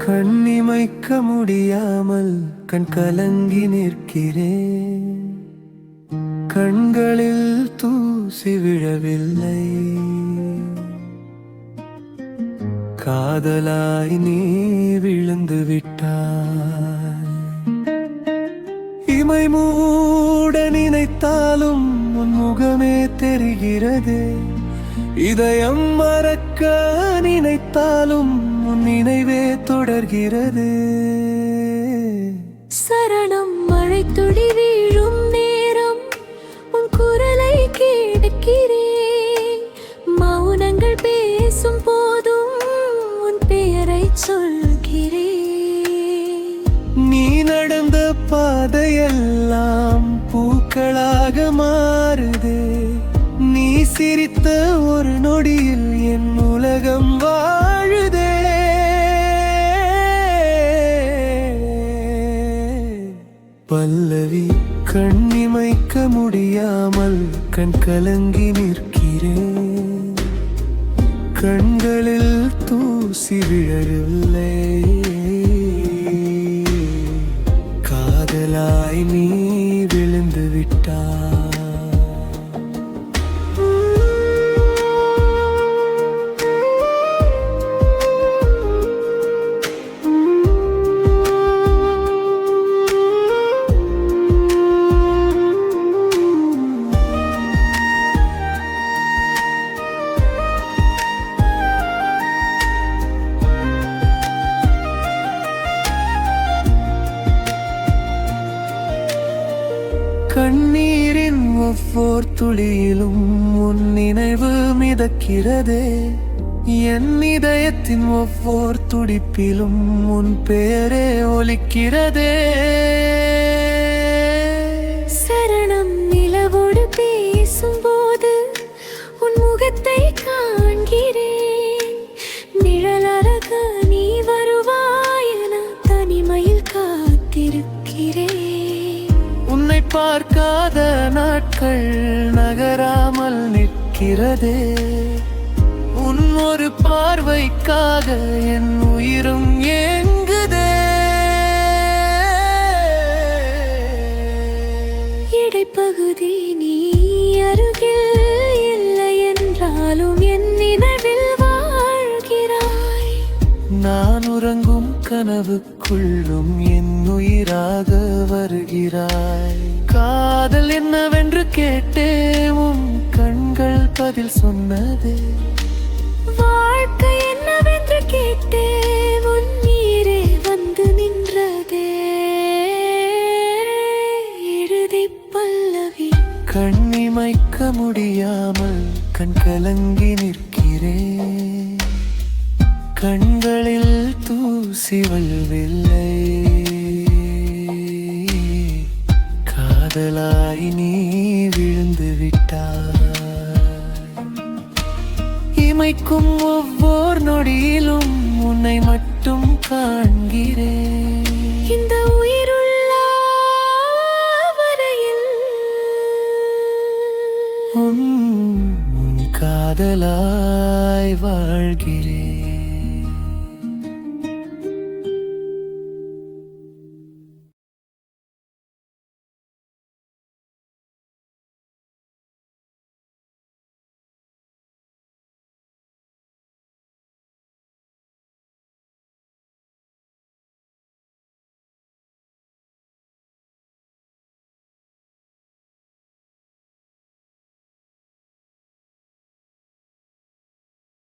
கண்ணிமைக்க முடியாமல் கண் கலங்கி நிற்கிறேன். கண்களில் தூசி விழவில்லை. காதலாய் நீ விழுந்து விட்டாய். இமை மூட நினைத்தாலும் உன் முகமே தெரிகிறது. இதயம் மறக்க நினைத்தாலும் உன் நினைவே தொடர்கிறது. சரணம் மழை துளி வீழும் நேரம் உன் குரலை கேட்கிறேன். மௌனங்கள் பேசும் போதும் உன் பெயரை சொல்கிறேன். நீ நடந்த பாதையெல்லாம் பூக்களாக மாறுதே. நீ சிரித்த ஒரு நொடியில் என் உலகம் வாழுதே. பல்லவி கண்ணிமைக்க முடியாமல் கண் கலங்கி நிற்கிறேன். கண்களில் தூசி விழவில்லை. காதலாய் நீ விழுந்து விட்டாய். கண்ணீரின் ஒவ்வொரு துளியிலும் உன் நினைவு மிதக்கிறதே. என் இதயத்தின் ஒவ்வொரு துடிப்பிலும் உன் பெயரே ஒலிக்கிறதே. சரணம் நிலவோடு பேசும்போது உன் முகத்தை காண்கிறேன். நிழலழக நீ வருவாய் என தனிமையில் காத்திருக்கிறேன். உன்னை பார்க்காத நாட்கள் நகராமல் நிற்கிறதே. உன் ஒரு பார்வைக்காக என் உயிரும் ஏங்குதே. இடைப்பகுதி நீ அருகில் இல்லை என்றாலும் என் நினைவில் வாழ்கிறாய். நான் உறங்கும் கனவுக்குள்ளும் என் உயிராக வருகிறாய். காதல் என்னவென்று கேட்டேன், உன் கண்கள் பதில் சொன்னதே. வாழ்க்கை என்னவென்று கேட்டேன், உன் நீரே வந்து நின்றதே. இறுதி பல்லவி கண்ணிமைக்க முடியாமல் கண் கலங்கி நிற்கிறேன். கண்களில் தூசி வழுவில்லை. காதலாய் நீ விழுந்து விட்டாய். இமைக்கும் ஒவ்வொரு நொடியிலும் உன்னை மட்டும்